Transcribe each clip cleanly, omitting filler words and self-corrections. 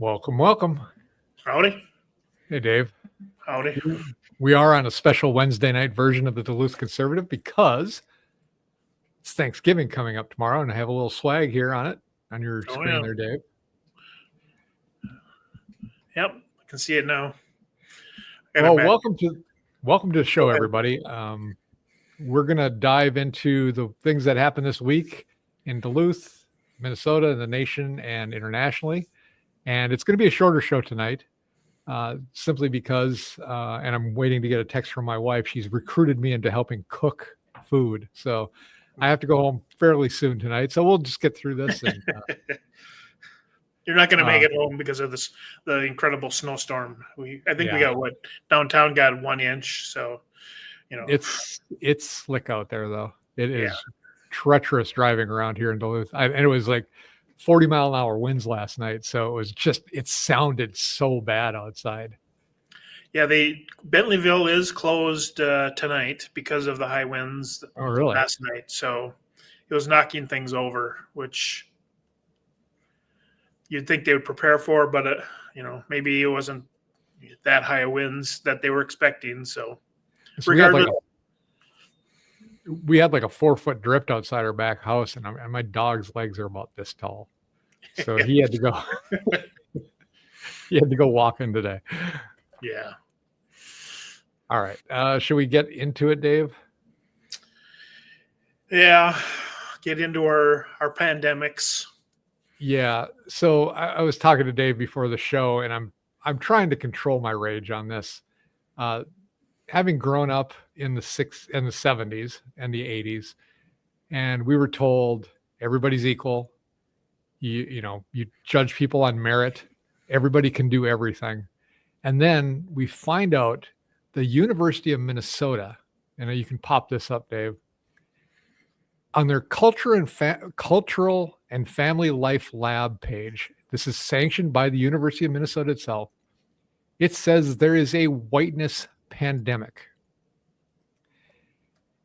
Welcome, welcome. Howdy. Hey, Dave. Howdy. We are on a special Wednesday night version of the Duluth Conservative because it's Thanksgiving coming up tomorrow, and I have a little swag here on it on your screen there, Dave. Yep, I can see it now. Well, welcome to the show, everybody. We're going to dive into the things that happened this week in Duluth, Minnesota, the nation, and internationally. And it's going to be a shorter show tonight, simply because, and I'm waiting to get a text from my wife. She's recruited me into helping cook food. So I have to go home fairly soon tonight. So we'll just get through this. And, you're not going to make it home because of the incredible snowstorm. I think we got downtown got 1 inch. So, it's slick out there though. It is treacherous driving around here in Duluth. And it was like 40-mile-an-hour winds last night. So it sounded so bad outside. Yeah, Bentleyville is closed tonight because of the high winds last night. So it was knocking things over, which you'd think they would prepare for, but maybe it wasn't that high of winds that they were expecting. So regardless, we had like a 4-foot drift outside our back house, and my dog's legs are about this tall, so he had to go. He had to go walking today. Yeah. All right. Should we get into it, Dave? Yeah. Get into our pandemics. Yeah. So I was talking to Dave before the show, and I'm trying to control my rage on this. Having grown up in the 70s and the 80s, and we were told everybody's equal. You judge people on merit. Everybody can do everything. And then we find out the University of Minnesota, and you can pop this up, Dave, on their cultural and family life lab page. This is sanctioned by the University of Minnesota itself. It says there is a whiteness pandemic.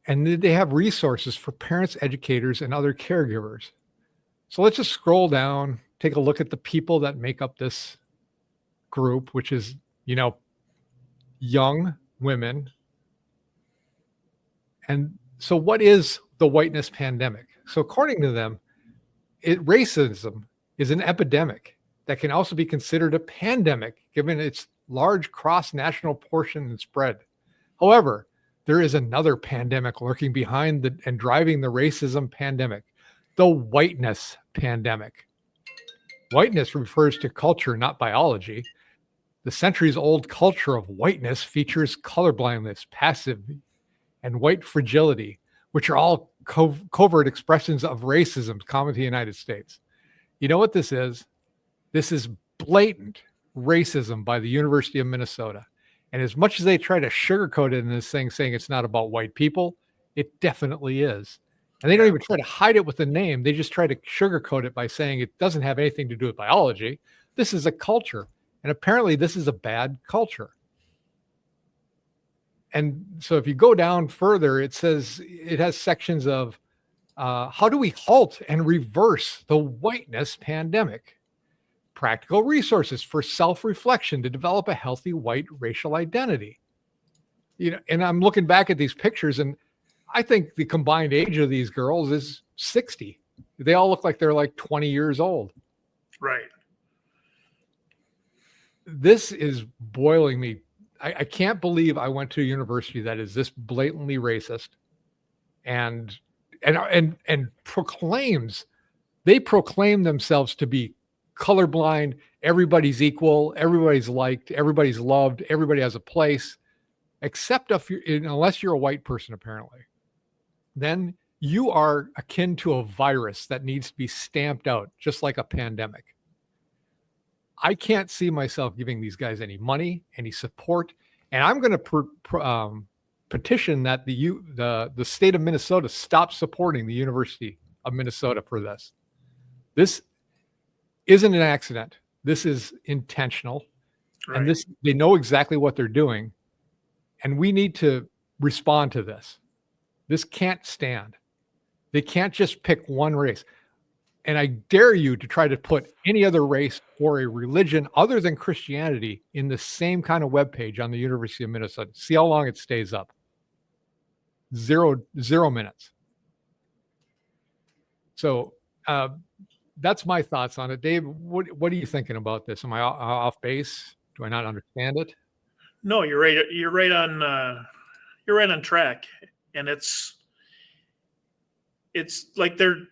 And they have resources for parents, educators, and other caregivers. So let's just scroll down, take a look at the people that make up this group, which is, young women. And so what is the whiteness pandemic? So according to them, racism is an epidemic that can also be considered a pandemic, given its large cross-national portion and spread. However, there is another pandemic lurking behind and driving the racism pandemic, the whiteness pandemic. Whiteness refers to culture, not biology. The centuries-old culture of whiteness features colorblindness, passivity, and white fragility, which are all covert expressions of racism common to the United States. You know what this is? This is blatant racism by the University of Minnesota. And as much as they try to sugarcoat it in this thing, saying it's not about white people, it definitely is. And they don't even try to hide it with the name. They just try to sugarcoat it by saying it doesn't have anything to do with biology. This is a culture. And apparently this is a bad culture. And so if you go down further, it says it has sections of how do we halt and reverse the whiteness pandemic? Practical resources for self-reflection to develop a healthy white racial identity. And I'm looking back at these pictures, and I think the combined age of these girls is 60. They all look like they're like 20 years old. Right. This is boiling me. I can't believe I went to a university that is this blatantly racist and proclaim themselves to be colorblind. Everybody's equal. Everybody's liked. Everybody's loved. Everybody has a place, except unless you're a white person, apparently. Then you are akin to a virus that needs to be stamped out, just like a pandemic. I can't see myself giving these guys any money, any support, and I'm going to petition that the state of Minnesota stop supporting the University of Minnesota for this. This isn't an accident. This is intentional, and they know exactly what they're doing, and we need to respond to this. This can't stand. They can't just pick one race. And I dare you to try to put any other race or a religion other than Christianity in the same kind of webpage on the University of Minnesota. See how long it stays up. Zero minutes. So that's my thoughts on it. Dave, what are you thinking about this? Am I off base? Do I not understand it? No, you're right. You're right on track. And it's like they're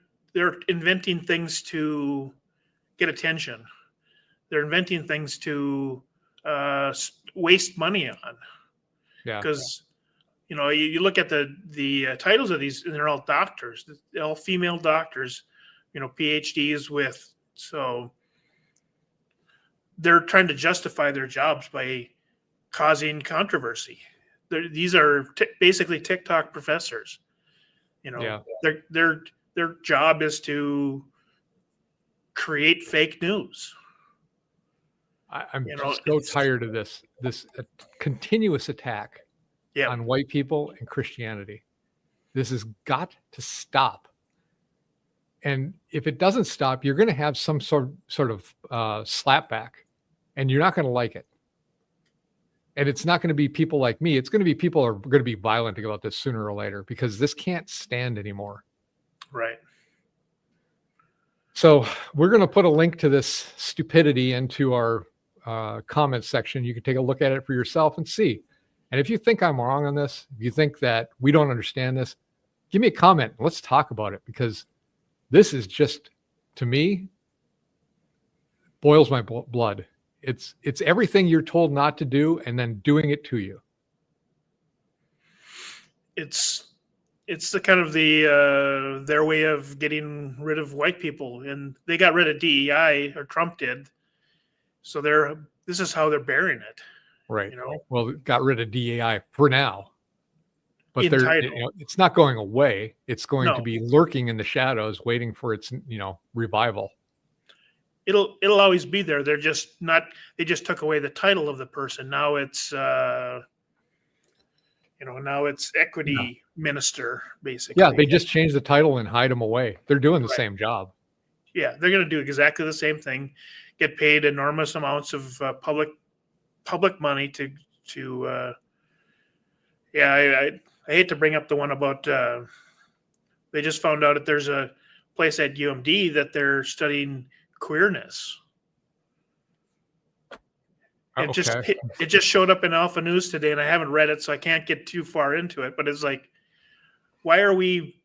inventing things to get attention. They're inventing things to waste money on. Yeah. Because you look at the titles of these, and they're all doctors, they're all female doctors, PhDs with. So they're trying to justify their jobs by causing controversy. These are basically TikTok professors. Their job is to create fake news. I'm so tired of this continuous attack on white people and Christianity. This has got to stop. And if it doesn't stop, you're going to have some sort of slapback, and you're not going to like it. And it's not going to be people like me. It's going to be people who are going to be violent about this sooner or later, because this can't stand anymore. Right. So we're going to put a link to this stupidity into our comments section. You can take a look at it for yourself and see. And if you think I'm wrong on this, if you think that we don't understand this, give me a comment. Let's talk about it, because this is just, to me, boils my blood. It's everything you're told not to do and then doing it to you. It's the kind of their way of getting rid of white people, and they got rid of DEI, or Trump did. So this is how they're bearing it. Right. Well, got rid of DEI for now, but it's not going away. It's going to be lurking in the shadows, waiting for its revival. It'll always be there. They're just not. They just took away the title of the person. Now it's now it's equity minister, basically. Yeah, they just changed the title and hide them away. They're doing the same job. Yeah, they're going to do exactly the same thing. Get paid enormous amounts of public money to. I hate to bring up the one about. They just found out that there's a place at UMD that they're studying queerness. It just showed up in Alpha News today, and I haven't read it, so I can't get too far into it. But it's like, why are we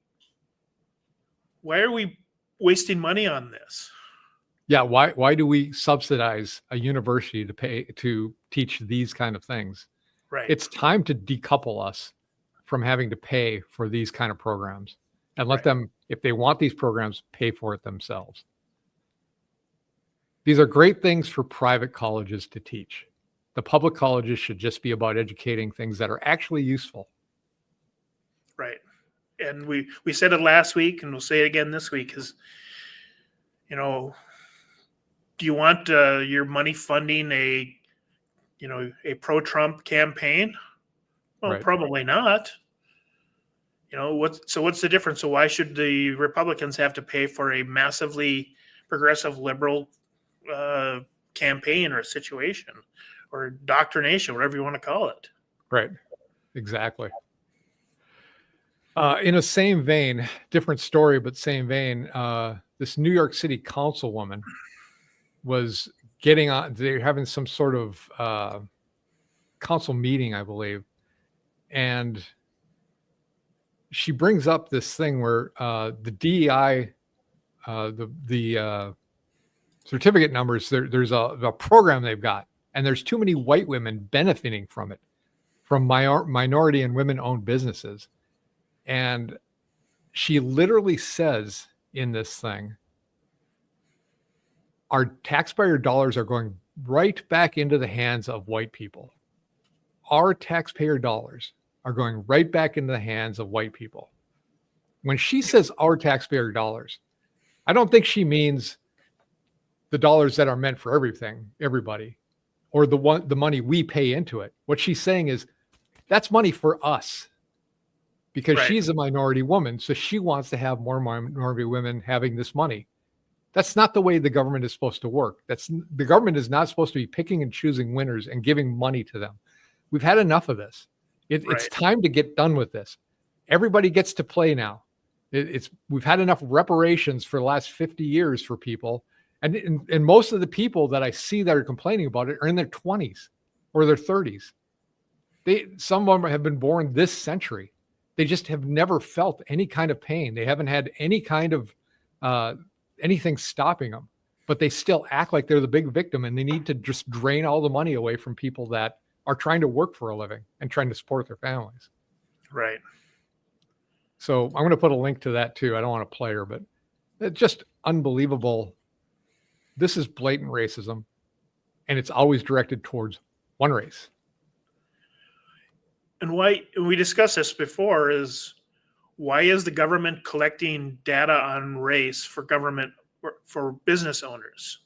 wasting money on this? Yeah, why do we subsidize a university to pay to teach these kind of things? Right. It's time to decouple us from having to pay for these kind of programs, and let them, if they want these programs, pay for it themselves. These are great things for private colleges to teach. The public colleges should just be about educating things that are actually useful. Right. And we said it last week, and we'll say it again this week, is, do you want your money funding a pro-Trump campaign? Well, probably not. What's the difference? So why should the Republicans have to pay for a massively progressive liberal campaign or situation or indoctrination, whatever you want to call it? Right. Exactly. In a same vein, different story, but same vein, this New York City councilwoman was getting on, they're having some sort of council meeting, I believe. And she brings up this thing where the DEI, the certificate numbers, there's a program they've got, and there's too many white women benefiting from it, from minority and women-owned businesses. And she literally says in this thing, our taxpayer dollars are going right back into the hands of white people. Our taxpayer dollars are going right back into the hands of white people. When she says our taxpayer dollars, I don't think she means the dollars that are meant for everybody, or the money we pay into it. What she's saying is that's money for us, because she's a minority woman, so she wants to have more minority women having this money. That's not the way the government is supposed to work. The government is not supposed to be picking and choosing winners and giving money to them. We've had enough of this. It's Right. time to get done with this. Everybody gets to play now. We've had enough reparations for the last 50 years for people. And most of the people that I see that are complaining about it are in their 20s or their 30s. Some of them have been born this century. They just have never felt any kind of pain. They haven't had any kind of anything stopping them, but they still act like they're the big victim, and they need to just drain all the money away from people that are trying to work for a living and trying to support their families. Right. So I'm going to put a link to that too. I don't want to play her, but it's just unbelievable. This is blatant racism, and it's always directed towards one race. And why we discussed this before is, why is the government collecting data on race for business owners?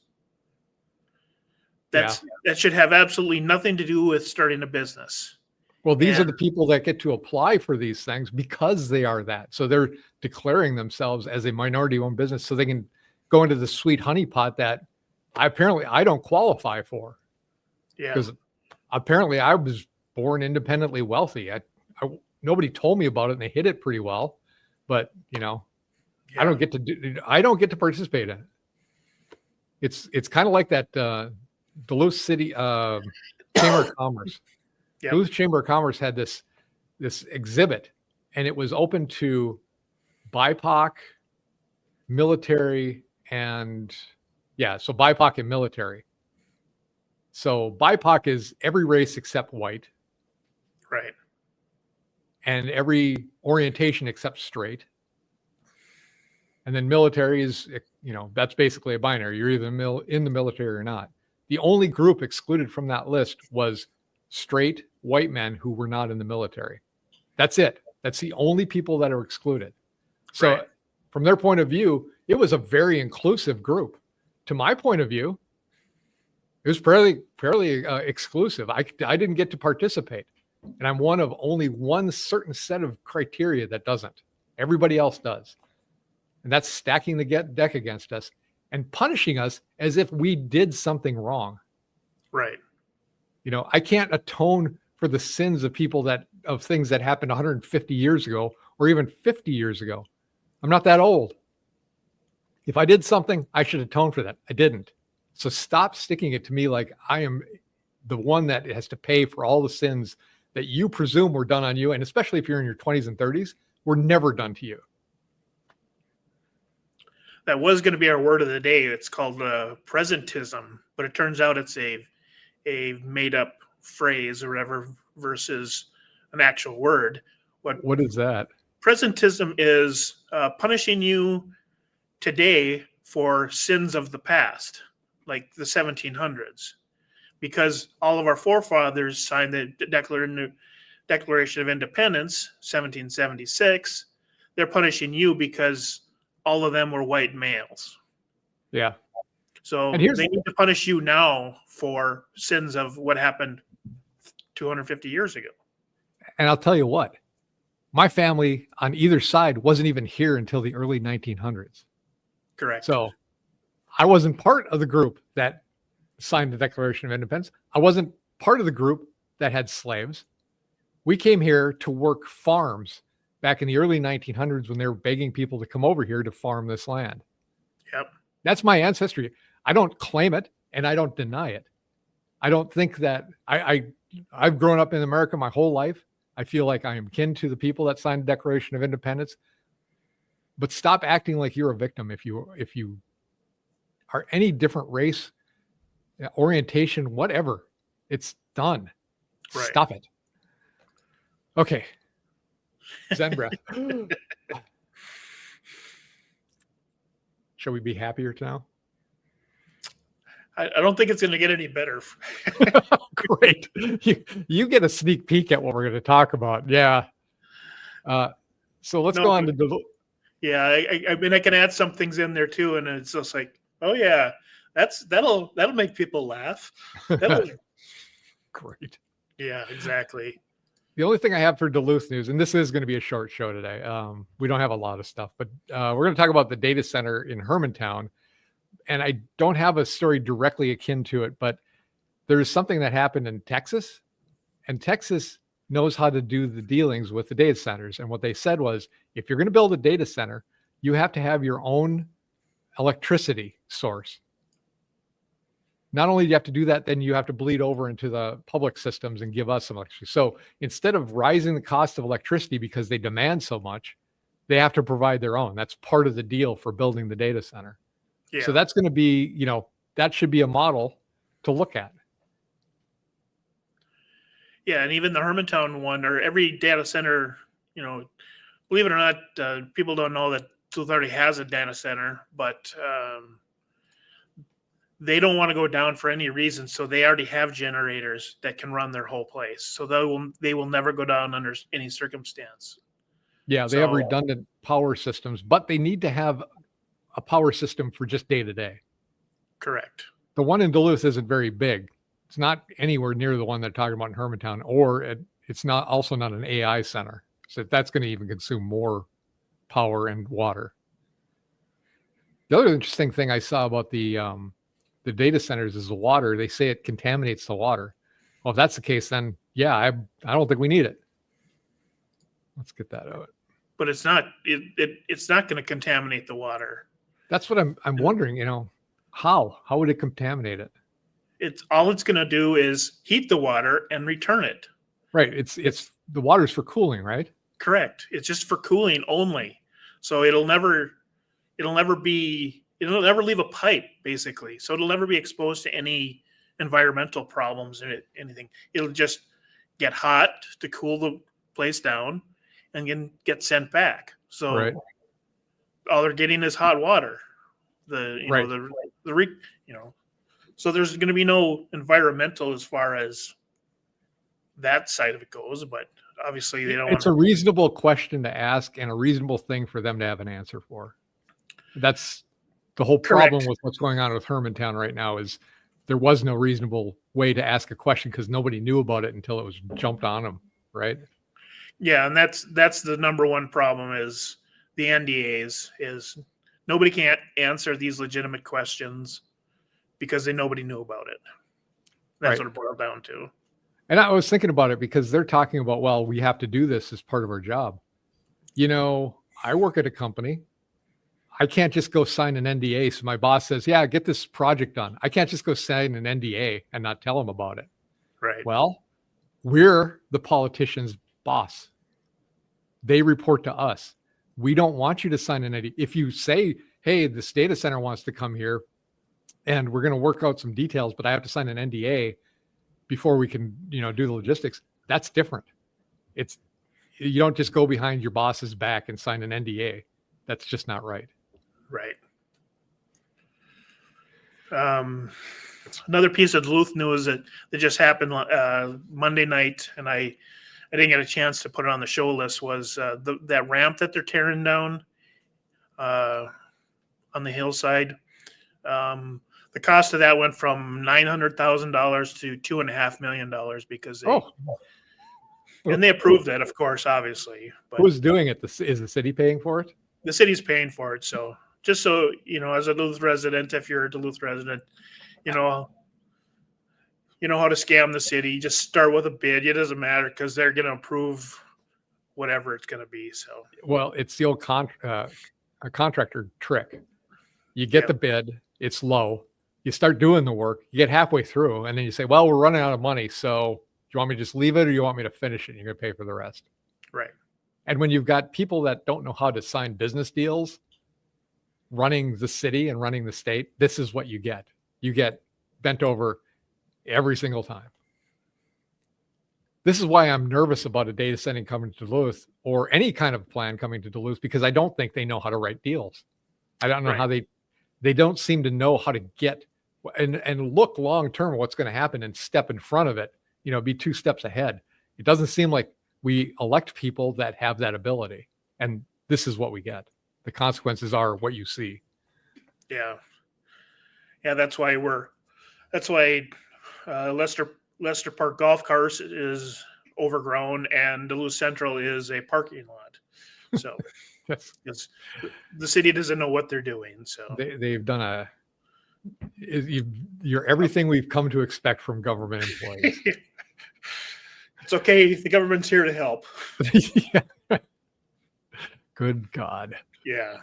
That should have absolutely nothing to do with starting a business. Well, these are the people that get to apply for these things because they are that. So they're declaring themselves as a minority-owned business so they can go into the sweet honeypot that I don't qualify for. Yeah. Because apparently I was born independently wealthy. Nobody told me about it, and they hid it pretty well. But I don't get to participate in it. It's kind of like that Duluth City Chamber of Commerce. Yep. Duluth Chamber of Commerce had this exhibit, and it was open to BIPOC, military, and so BIPOC and military. So BIPOC is every race except white. Right. And every orientation except straight. And then military is, that's basically a binary. You're either in the military or not. The only group excluded from that list was straight white men who were not in the military. That's it. That's the only people that are excluded. So from their point of view, it was a very inclusive group. To my point of view, it was fairly exclusive. I didn't get to participate. And I'm one of only one certain set of criteria that doesn't. Everybody else does. And that's stacking the deck against us and punishing us as if we did something wrong. Right. I can't atone for the sins of of things that happened 150 years ago or even 50 years ago. I'm not that old. If I did something, I should atone for that. I didn't. So stop sticking it to me like I am the one that has to pay for all the sins that you presume were done on you, and especially if you're in your 20s and 30s, were never done to you. That was going to be our word of the day. It's called presentism, but it turns out it's a made-up phrase or whatever versus an actual word. What is that? Presentism is punishing you today for sins of the past, like the 1700s. Because all of our forefathers signed the Declaration of Independence, 1776, they're punishing you because all of them were white males. Yeah. So they need to punish you now for sins of what happened 250 years ago. And I'll tell you what, my family on either side wasn't even here until the early 1900s. Correct. So I wasn't part of the group that signed the Declaration of Independence. I wasn't part of the group that had slaves. We came here to work farms back in the early 1900s when they were begging people to come over here to farm this land. Yep. That's my ancestry. I don't claim it and I don't deny it. I don't think that I've grown up in America my whole life. I feel like I am kin to the people that signed the Declaration of Independence. But stop acting like you're a victim if you are any different race, orientation, whatever. It's done. Right. Stop it. Okay. Zen breath. Shall we be happier now? I don't think it's going to get any better. Great. You get a sneak peek at what we're going to talk about. Yeah. So let's go on to the. Yeah, I mean, I can add some things in there too, and it's just like, oh yeah, that'll make people laugh. Great. Yeah, exactly. The only thing I have for Duluth news, and this is going to be a short show today. We don't have a lot of stuff, but we're going to talk about the data center in Hermantown and I don't have a story directly akin to it, but there's something that happened in Texas, and Texas knows how to do the dealings with the data centers. And what they said was, if you're going to build a data center, you have to have your own electricity source. Not only do you have to do that, then you have to bleed over into the public systems and give us some electricity. So instead of rising the cost of electricity because they demand so much, they have to provide their own. That's part of the deal for building the data center. Yeah. So that's going to be, that should be a model to look at. Yeah, and even the Hermantown one, or every data center, believe it or not, people don't know that Duluth already has a data center, but they don't want to go down for any reason. So they already have generators that can run their whole place. So they will never go down under any circumstance. Yeah, they have redundant power systems, but they need to have a power system for just day to day. Correct. The one in Duluth isn't very big. It's not anywhere near the one they're talking about in Hermantown, or it's also not an AI center. So that's going to even consume more power and water. The other interesting thing I saw about the data centers is the water. They say it contaminates the water. Well, if that's the case, then yeah, I don't think we need it. Let's get that out. But it's not. It's not going to contaminate the water. That's what I'm wondering. How would it contaminate it? It's going to do is heat the water and return it. Right. It's the water's for cooling, right? Correct. It's just for cooling only. So it'll never leave a pipe, basically. So it'll never be exposed to any environmental problems or anything. It'll just get hot to cool the place down and then get sent back. So right. All they're getting is hot water. So there's going to be no environmental as far as that side of it goes, but obviously they don't. It's a reasonable question to ask and a reasonable thing for them to have an answer for. That's the whole problem with what's going on with Hermantown right now is there was no reasonable way to ask a question because nobody knew about it until it was jumped on them, right? Yeah, and that's the number one problem is the NDAs is nobody can't answer these legitimate questions because nobody knew about it. That's what it boiled down to. And I was thinking about it because they're talking about, well, we have to do this as part of our job. I work at a company. I can't just go sign an NDA. So my boss says, yeah, get this project done. I can't just go sign an NDA and not tell them about it. Right. Well, we're the politician's boss. They report to us. We don't want you to sign an NDA. If you say, hey, this data center wants to come here and we're going to work out some details, but I have to sign an NDA before we can, do the logistics. That's different. You don't just go behind your boss's back and sign an NDA. That's just not right. Right. Another piece of Duluth news that just happened Monday night, and I didn't get a chance to put it on the show list, was that ramp that they're tearing down on the hillside. The cost of that went from $900,000 to $2.5 million because and they approved that, of course, obviously. But who's doing it? Is the city paying for it? The city's paying for it. So just so as a Duluth resident, if you're a Duluth resident, you know how to scam the city. Just start with a bid. It doesn't matter because they're going to approve whatever it's going to be. So well, it's the old a contractor trick. You get the bid, it's low. You start doing the work, you get halfway through, and then you say, well, we're running out of money. So do you want me to just leave it or you want me to finish it? And you're going to pay for the rest. Right. And when you've got people that don't know how to sign business deals, running the city and running the state, this is what you get. You get bent over every single time. This is why I'm nervous about a data center coming to Duluth or any kind of plan coming to Duluth, because I don't think they know how to write deals. I don't know how they don't seem to know how to get and look long-term what's going to happen and step in front of it, be 2 steps ahead. It doesn't seem like we elect people that have that ability. And this is what we get. The consequences are what you see. Yeah. Yeah. That's why Lester Park Golf Course is overgrown and Duluth Central is a parking lot. So yes. the city doesn't know what they're doing. So they've done You're everything we've come to expect from government employees. It's okay. The government's here to help. Yeah. Good God. Yeah.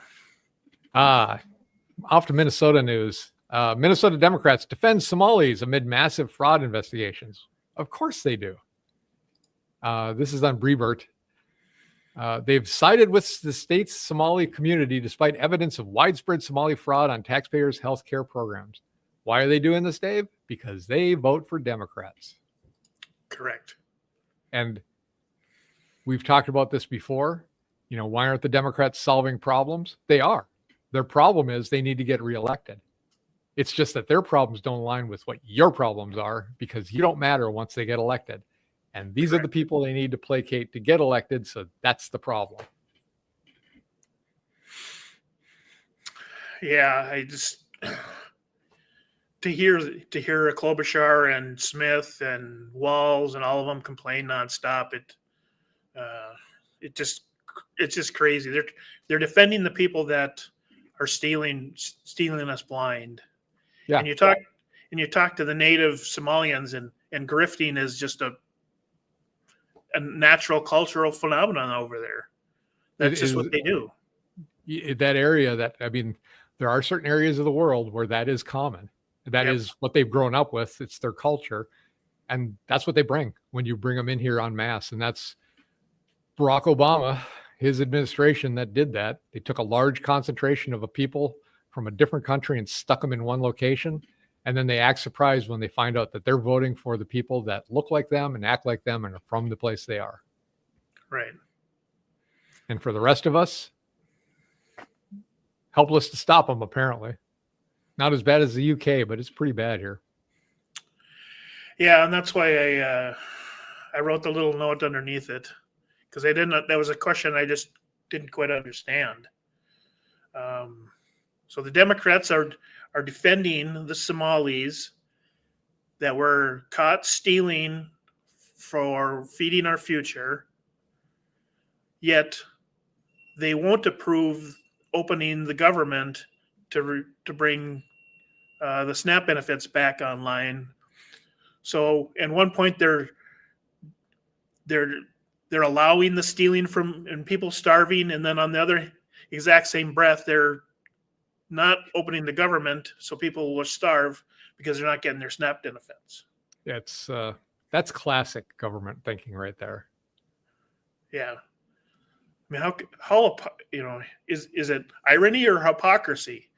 Off to Minnesota news. Minnesota Democrats defend Somalis amid massive fraud investigations. Of course they do. This is on Breitbart. They've sided with the state's Somali community despite evidence of widespread Somali fraud on taxpayers' health care programs. Why are they doing this, Dave? Because they vote for Democrats. Correct. And we've talked about this before. You know, why aren't the Democrats solving problems? They are. Their problem is they need to get reelected. It's just that their problems don't align with what your problems are because you don't matter once they get elected. And these are the people they need to placate to get elected. So that's the problem. Yeah, I just to hear Klobuchar and Smith and Walls and all of them complain nonstop. It's just crazy. They're defending the people that are stealing us blind. Yeah. And you talk to the native Somalians and grifting is just a natural cultural phenomenon over there. That's just what they do. That area there are certain areas of the world where that is common. That is what they've grown up with. It's their culture. And that's what they bring when you bring them in here en masse. And that's Barack Obama, his administration that did that. They took a large concentration of a people from a different country and stuck them in one location. And then they act surprised when they find out that they're voting for the people that look like them and act like them and are from the place they are. Right. And for the rest of us, helpless to stop them, apparently. Not as bad as the UK, but it's pretty bad here. Yeah, and that's why I wrote the little note underneath it, because that was a question I just didn't quite understand. So the Democrats are defending the Somalis that were caught stealing for feeding our future, yet they won't approve opening the government to bring the SNAP benefits back online. So at one point they're allowing the stealing and people starving, and then on the other exact same breath they're not opening the government so people will starve because they're not getting their SNAP benefits. That's classic government thinking right there. Yeah. I mean, how is it irony or hypocrisy,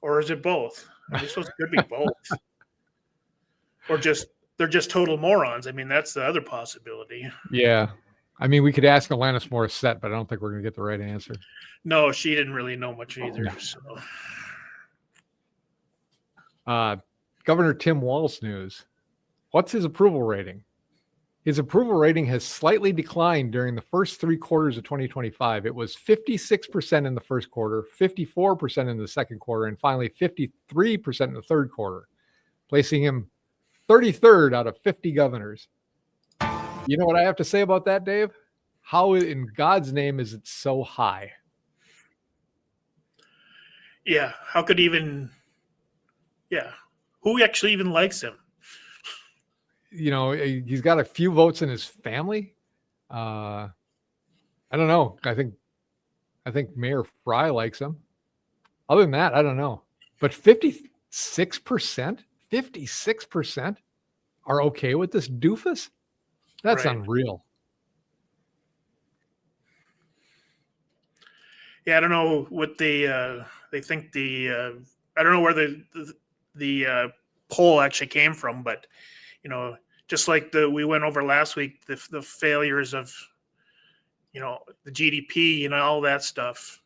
or is it both? I suppose it could be both, or they're just total morons. I mean, that's the other possibility. Yeah, I mean, we could ask Alanis Morissette, but I don't think we're going to get the right answer. No, she didn't really know much either. No. So, Governor Tim Walz news. What's his approval rating? His approval rating has slightly declined during the first 3 quarters of 2025. It was 56% in the first quarter, 54% in the second quarter, and finally 53% in the third quarter, placing him 33rd out of 50 governors. You know what I have to say about that, Dave? How in God's name is it so high? Yeah, how could who actually even likes him? You know, he's got a few votes in his family. I don't know. I think Mayor Fry likes him. Other than that, I don't know. But 56% are okay with this doofus? That's Right. unreal. Yeah, I don't know what they think I don't know where the poll actually came from, but just like we went over last week, the failures of the GDP, all that stuff.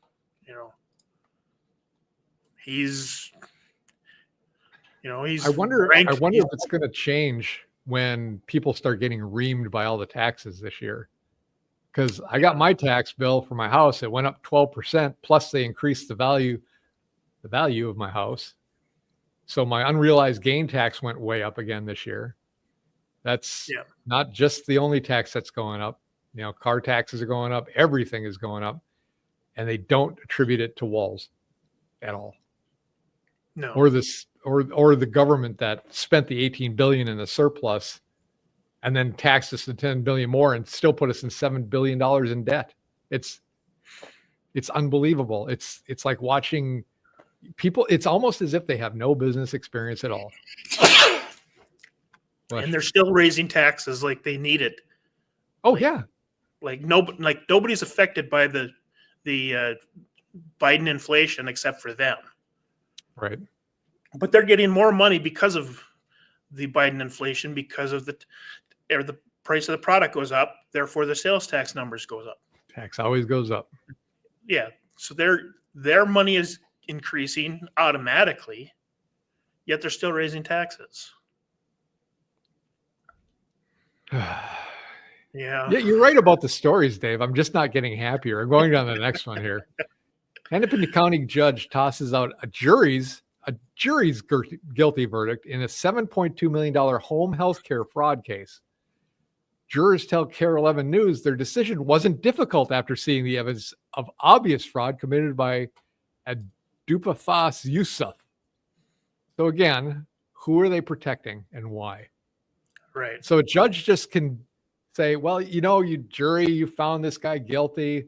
He's I wonder if it's going to change when people start getting reamed by all the taxes this year. Because I got my tax bill for my house, it went up 12%, plus they increased the value of my house. So my unrealized gain tax went way up again this year. That's not just the only tax that's going up. Car taxes are going up. Everything is going up. And they don't attribute it to Walz at all. No. Or this or the government that spent the 18 billion in the surplus and then taxed us to 10 billion more and still put us in $7 billion in debt. It's unbelievable. It's like watching people. It's almost as if they have no business experience at all. And they're still raising taxes like they need it. Oh, yeah. Like nobody's affected by the Biden inflation except for them. Right. But they're getting more money because of the Biden inflation, because of the price of the product goes up. Therefore, the sales tax numbers goes up. Tax always goes up. Yeah. So their money is increasing automatically, yet they're still raising taxes. Yeah, you're right about the stories, Dave. I'm just not getting happier. I'm going down to the next one here. Hennepin County judge tosses out a jury's guilty verdict in a $7.2 million home health care fraud case. Jurors tell KARE 11 News their decision wasn't difficult after seeing the evidence of obvious fraud committed by Abdulfatah Yusuf. So again, who are they protecting and why? right. So a judge just can say, well, you jury, you found this guy guilty.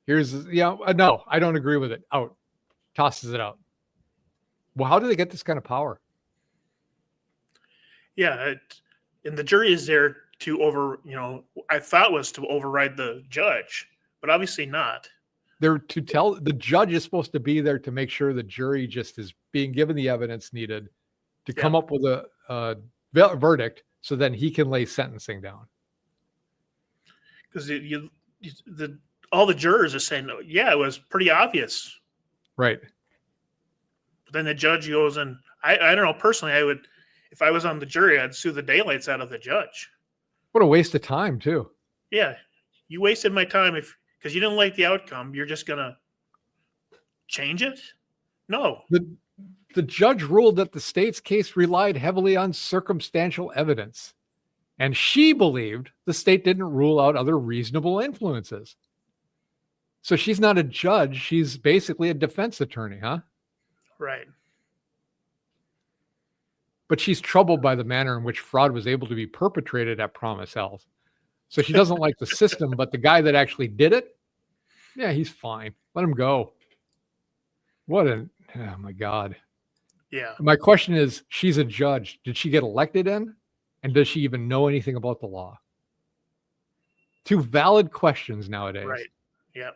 Here's, no, I don't agree with it. Out. Tosses it out. Well, how do they get this kind of power? Yeah. And the jury is there to I thought was to override the judge, but obviously not. They're to tell the judge is supposed to be there to make sure the jury just is being given the evidence needed to come up with a verdict so then he can lay sentencing down. Because all the jurors are saying, yeah, it was pretty obvious. Right. But then the judge goes, and I don't know, personally, I would, if I was on the jury, I'd sue the daylights out of the judge. What a waste of time, too. Yeah. You wasted my time because you didn't like the outcome. You're just going to change it? No. The judge ruled that the state's case relied heavily on circumstantial evidence. And she believed the state didn't rule out other reasonable influences. So she's not a judge. She's basically a defense attorney, huh? Right. But she's troubled by the manner in which fraud was able to be perpetrated at Promise Health. So she doesn't like the system, but the guy that actually did it, yeah, he's fine. Let him go. Oh my God. Yeah. My question is, she's a judge. Did she get elected in? And does she even know anything about the law? Two valid questions nowadays. Right. Yeah.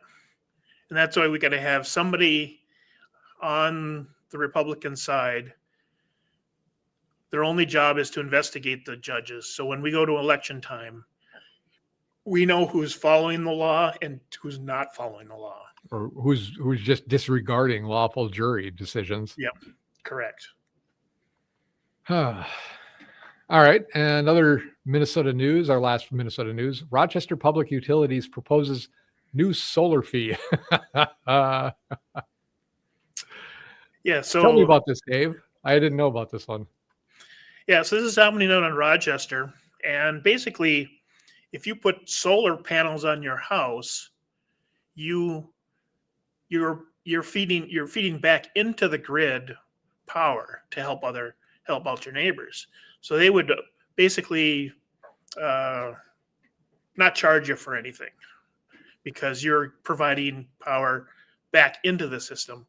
And that's why we got to have somebody on the Republican side. Their only job is to investigate the judges. So when we go to election time, we know who's following the law and who's not following the law. Or who's just disregarding lawful jury decisions. Yep. Correct. All right. And other Minnesota news, our last Minnesota news, Rochester Public Utilities proposes new solar fee. Yeah. So tell me about this, Dave. I didn't know about this one. Yeah. So this is happening out in Rochester. And basically, if you put solar panels on your house, you're feeding back into the grid power to help out your neighbors. So they would basically not charge you for anything because you're providing power back into the system.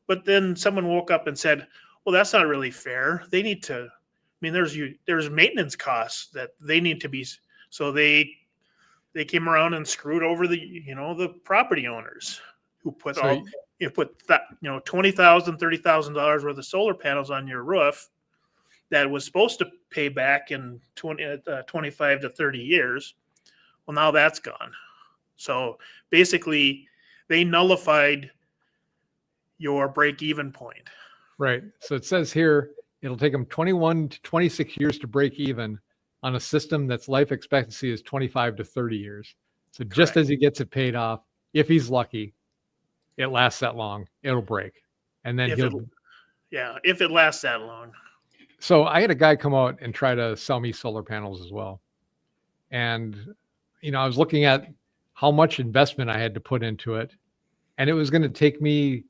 But then someone woke up and said, well, that's not really fair. They need to, there's maintenance costs that they need to be. So they came around and screwed over the property owners who put $20,000, $30,000 worth of solar panels on your roof that was supposed to pay back in 25 to 30 years. Well, now that's gone. So basically, they nullified your break-even point. Right. So it says here, it'll take them 21 to 26 years to break even on a system that's life expectancy is 25 to 30 years. So just as he gets it paid off, if he's lucky, it lasts that long, it'll break. And then if it lasts that long. So I had a guy come out and try to sell me solar panels as well. And, I was looking at how much investment I had to put into it. And it was going to take me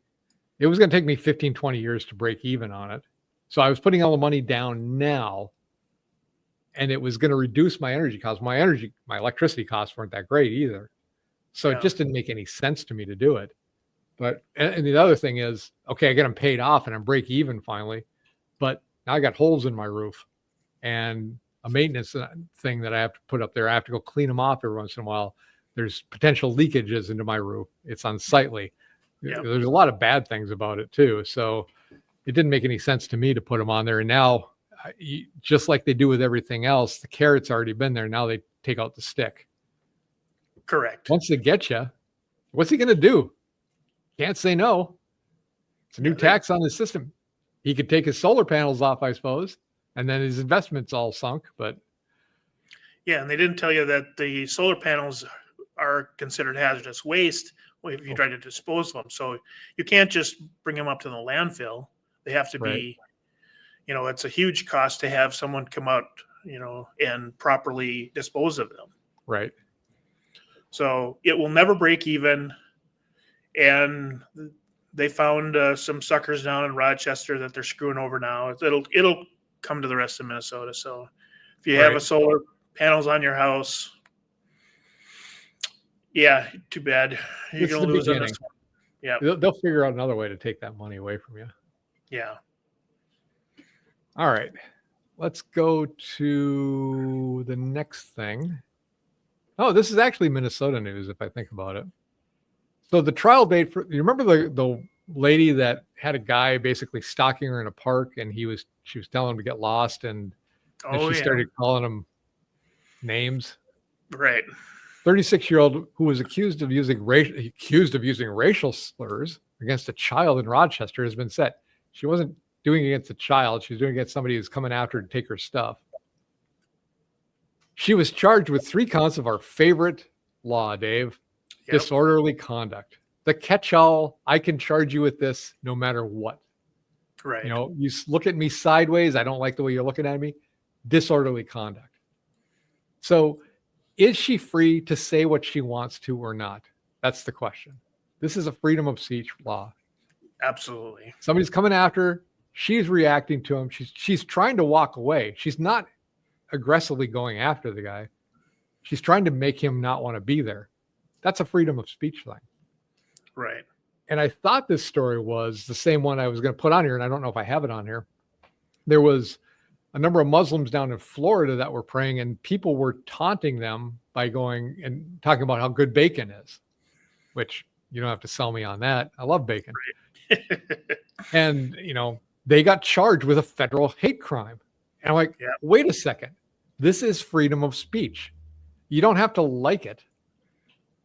15, 20 years to break even on it. So I was putting all the money down now, and it was going to reduce my energy costs. My electricity costs weren't that great either. So it just didn't make any sense to me to do it. But, and the other thing is, okay, I get them paid off and I'm break even finally, but now I got holes in my roof and a maintenance thing that I have to put up there. I have to go clean them off every once in a while. There's potential leakages into my roof. It's unsightly. There's a lot of bad things about it too. So it didn't make any sense to me to put them on there. And now, just like they do with everything else, the carrot's already been there. Now they take out the stick. Correct. Once they get you, what's he going to do? Can't say no. It's a new tax on the system. He could take his solar panels off, I suppose, and then his investment's all sunk. But yeah, and they didn't tell you that the solar panels are considered hazardous waste if you try to dispose of them. So you can't just bring them up to the landfill. They have to be, it's a huge cost to have someone come out, and properly dispose of them. Right. So it will never break even. And they found some suckers down in Rochester that they're screwing over now. It'll come to the rest of Minnesota. So if you have a solar panels on your house, too bad. You're going to lose on this one. Yeah. They'll figure out another way to take that money away from you. Yeah. All right. Let's go to the next thing. Oh, this is actually Minnesota news if I think about it. So the trial date for, you remember the lady that had a guy basically stalking her in a park, and she was telling him to get lost, and she started calling him names. Right. 36-year-old who was accused of using racial slurs against a child in Rochester has been set. She wasn't doing it against a child. She was doing it against somebody who's coming after her to take her stuff. She was charged with 3 counts of our favorite law, Dave. Disorderly conduct. The catch-all, I can charge you with this no matter what. Right. You look at me sideways, I don't like the way you're looking at me. Disorderly conduct. So is she free to say what she wants to or not? That's the question. This is a freedom of speech law. Absolutely. Somebody's coming after her. She's reacting to him. She's trying to walk away. She's not aggressively going after the guy. She's trying to make him not want to be there. That's a freedom of speech thing. Right. And I thought this story was the same one I was going to put on here, and I don't know if I have it on here. There was a number of Muslims down in Florida that were praying, and people were taunting them by going and talking about how good bacon is, which you don't have to sell me on that. I love bacon. Right. And, they got charged with a federal hate crime. And I'm like, wait a second. This is freedom of speech. You don't have to like it.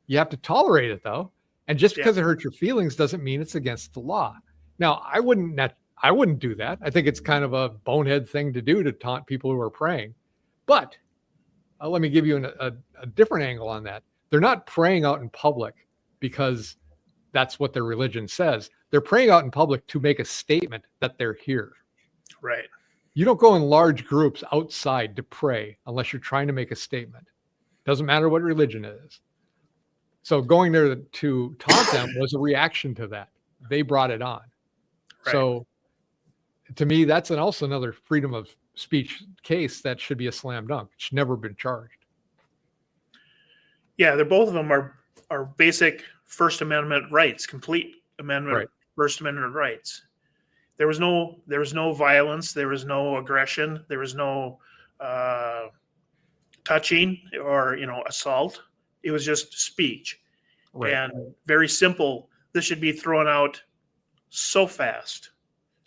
You have to tolerate it, though. And just because it hurts your feelings doesn't mean it's against the law. Now, I wouldn't do that. I think it's kind of a bonehead thing to do, to taunt people who are praying. But let me give you a different angle on that. They're not praying out in public because that's what their religion says. They're praying out in public to make a statement that they're here. Right. You don't go in large groups outside to pray unless you're trying to make a statement. Doesn't matter what religion it is. So going there to taunt them was a reaction to that. They brought it on. Right. So to me, that's also another freedom of speech case that should be a slam dunk. It should never have been charged. Yeah, both of them are basic First Amendment rights, complete amendment, First Amendment rights. There was no violence. There was no aggression. There was no touching or assault. It was just speech. Right. And very simple. This should be thrown out so fast.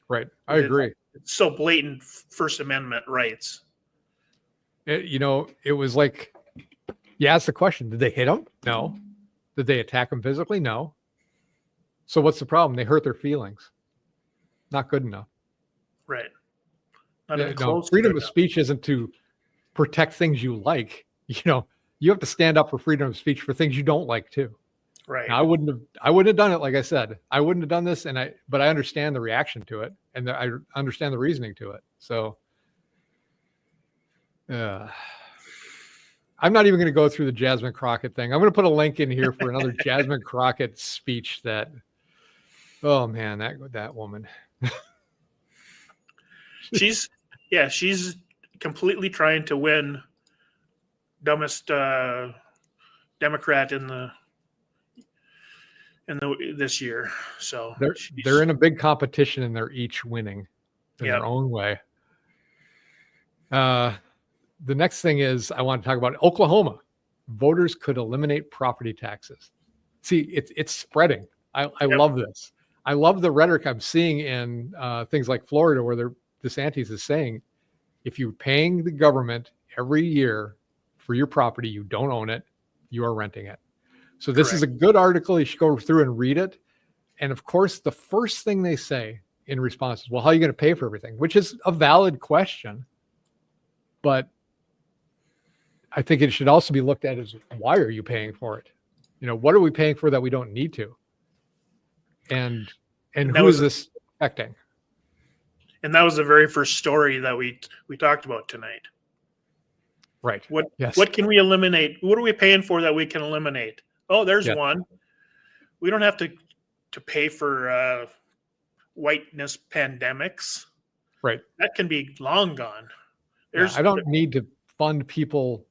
Right. I agree. It's so blatant First Amendment rights. It was like, you ask the question, did they hit him? No. Did they attack him physically? No. So what's the problem? They hurt their feelings. Not good enough. Right. Freedom of speech isn't to protect things you like. You have to stand up for freedom of speech for things you don't like too. Right. Now, I wouldn't have done it. Like I said, I wouldn't have done this. But I understand the reaction to it, and I understand the reasoning to it. So, I'm not even going to go through the Jasmine Crockett thing. I'm going to put a link in here for another Jasmine Crockett speech that, oh man, that woman. she's completely trying to win dumbest Democrat in the this year. So they're in a big competition and they're each winning in their own way. The next thing is I want to talk about Oklahoma. Voters could eliminate property taxes. See, it's spreading. I love this. I love the rhetoric I'm seeing in things like Florida, where DeSantis is saying, if you're paying the government every year for your property, you don't own it, you are renting it. So this is a good article. You should go through and read it. And of course, the first thing they say in response is, well, how are you going to pay for everything? Which is a valid question. But I think it should also be looked at as, why are you paying for it? What are we paying for that we don't need to? And who is this affecting? And that was the very first story that we talked about tonight. Right. What can we eliminate? What are we paying for that we can eliminate? Oh, there's one. We don't have to pay for whiteness pandemics. Right. That can be long gone. I don't need to fund people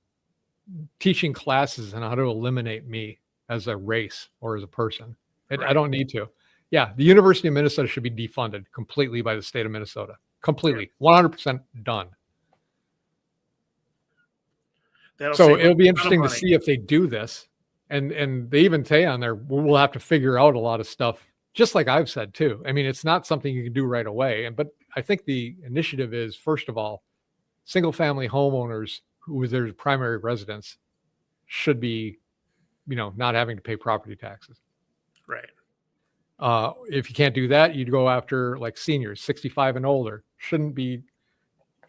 teaching classes on how to eliminate me as a race or as a person. I don't need to. Yeah, the University of Minnesota should be defunded completely by the state of Minnesota. Completely. 100% done. So it'll be interesting to see if they do this. And they even say on there, we'll have to figure out a lot of stuff, just like I've said too. I mean, it's not something you can do right away. But I think the initiative is, first of all, single family homeowners who is their primary residence should be, not having to pay property taxes. Right. If you can't do that, you'd go after like seniors, 65 and older. Shouldn't be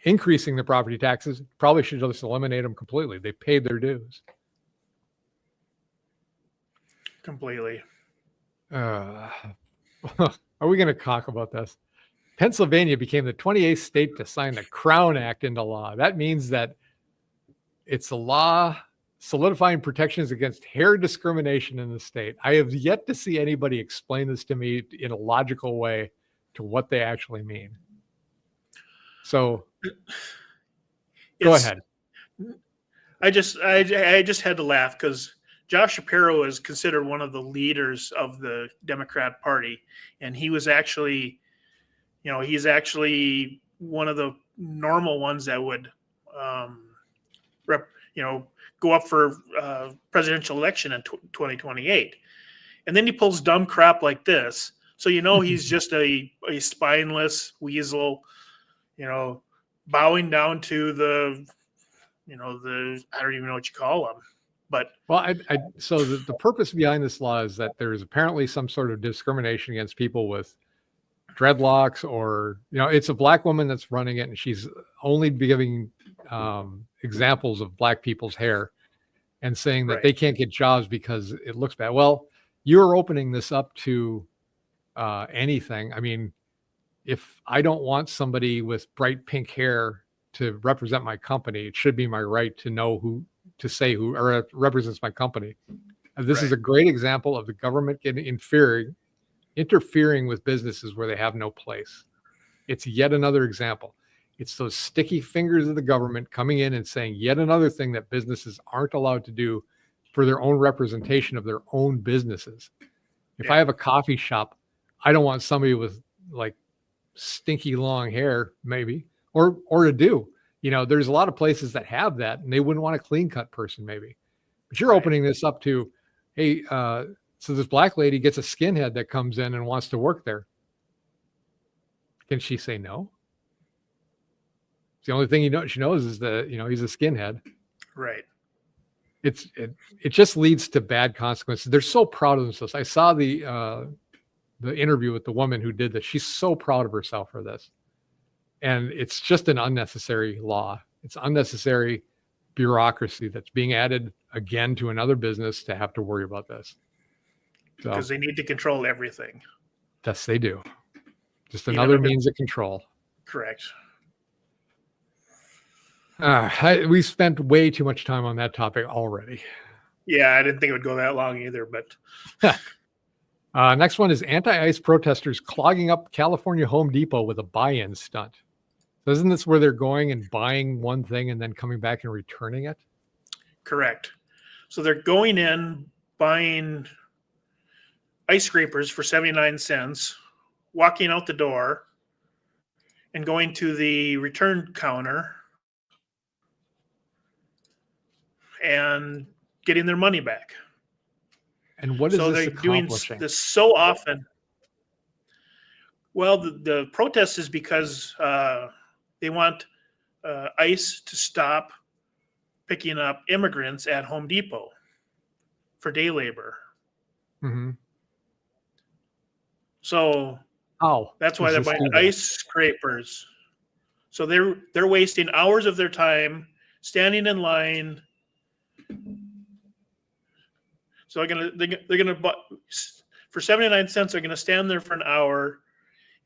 increasing the property taxes. Probably should just eliminate them completely. They paid their dues. Completely. Are we going to talk about this? Pennsylvania became the 28th state to sign the Crown Act into law. That means that it's a law solidifying protections against hair discrimination in the state. I have yet to see anybody explain this to me in a logical way to what they actually mean. So go ahead. I just had to laugh because Josh Shapiro is considered one of the leaders of the Democrat Party, and he was actually, he's actually one of the normal ones that would, go up for presidential election in 2028. And then he pulls dumb crap like this. So, he's just a spineless weasel, bowing down to the I don't even know what you call them. But so the purpose behind this law is that there is apparently some sort of discrimination against people with dreadlocks, or it's a black woman that's running it, and she's only giving examples of black people's hair and saying that they can't get jobs because it looks bad. Well, you're opening this up to anything. I mean, if I don't want somebody with bright pink hair to represent my company, it should be my right to know who represents my company. And this is a great example of the government getting interfering with businesses where they have no place. It's yet another example. It's those sticky fingers of the government coming in and saying yet another thing that businesses aren't allowed to do for their own representation of their own businesses. If I have a coffee shop, I don't want somebody with like stinky long hair, maybe, or to do. There's a lot of places that have that, and they wouldn't want a clean cut person, maybe. But you're opening this up to, hey, so this black lady gets a skinhead that comes in and wants to work there. Can she say no? The only thing she knows is that he's a skinhead. Right. It just leads to bad consequences. They're so proud of themselves. I saw the interview with the woman who did this. She's so proud of herself for this. And it's just an unnecessary law. It's unnecessary bureaucracy that's being added again to another business to have to worry about this. Because they need to control everything. Yes, they do. Just another means of control. Correct. We spent way too much time on that topic already. Yeah, I didn't think it would go that long either, but. Next one is anti-ICE protesters clogging up California Home Depot with a buy-in stunt. So isn't this where they're going and buying one thing and then coming back and returning it? Correct. So they're going in, buying ice scrapers for 79 cents, walking out the door, and going to the return counter and getting their money back. And what is So this they're doing accomplishing? this so often. Well, the protest is because they want ICE to stop picking up immigrants at Home Depot for day labor. Mm-hmm. So How? that's why does they're this buying do that? ice scrapers. So they're wasting hours of their time standing in line. So they're gonna buy for 79 cents. They're gonna stand there for an hour,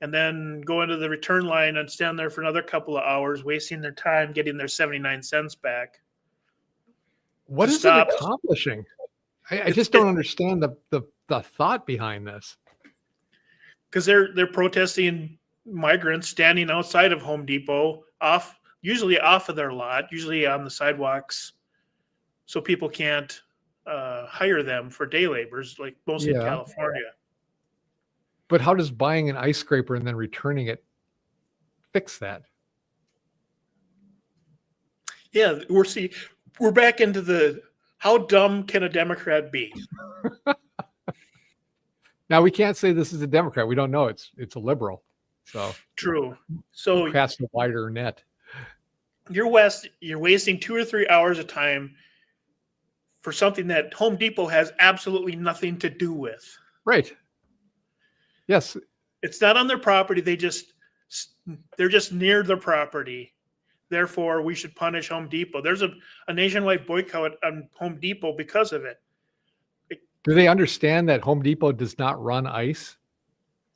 and then go into the return line and stand there for another couple of hours, wasting their time getting their 79 cents back. What to is stop. it accomplishing? I It's- just don't understand the thought behind this. Because they're protesting migrants standing outside of Home Depot, usually off of their lot, usually on the sidewalks, so people can't hire them for day laborers, like mostly in Yeah. California. But how does buying an ice scraper and then returning it fix that? Yeah, we're back into the how dumb can a Democrat be? Now we can't say this is a Democrat. We don't know. It's a liberal. So True. So cast a wider net. you're wasting 2 or 3 hours of time for something that Home Depot has absolutely nothing to do with. Right. Yes. It's not on their property. They're just near their property. Therefore, we should punish Home Depot. There's a nationwide boycott on Home Depot because of it. Do they understand that Home Depot does not run ICE,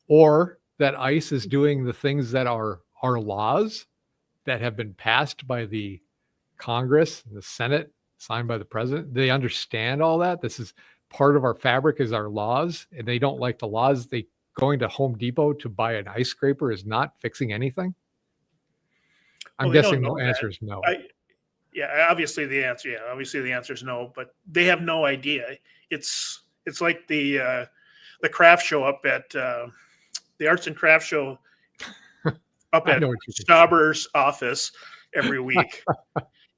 or that ICE is doing the things that are laws that have been passed by the Congress and the Senate, signed by the president? Do they understand all that? This is part of our fabric, is our laws, and they don't like the laws. Going to Home Depot to buy an ice scraper is not fixing anything. I'm guessing the answer is no. Obviously the answer is no, but they have no idea. It's like the craft show up at the arts and craft show up at Stauber's office every week.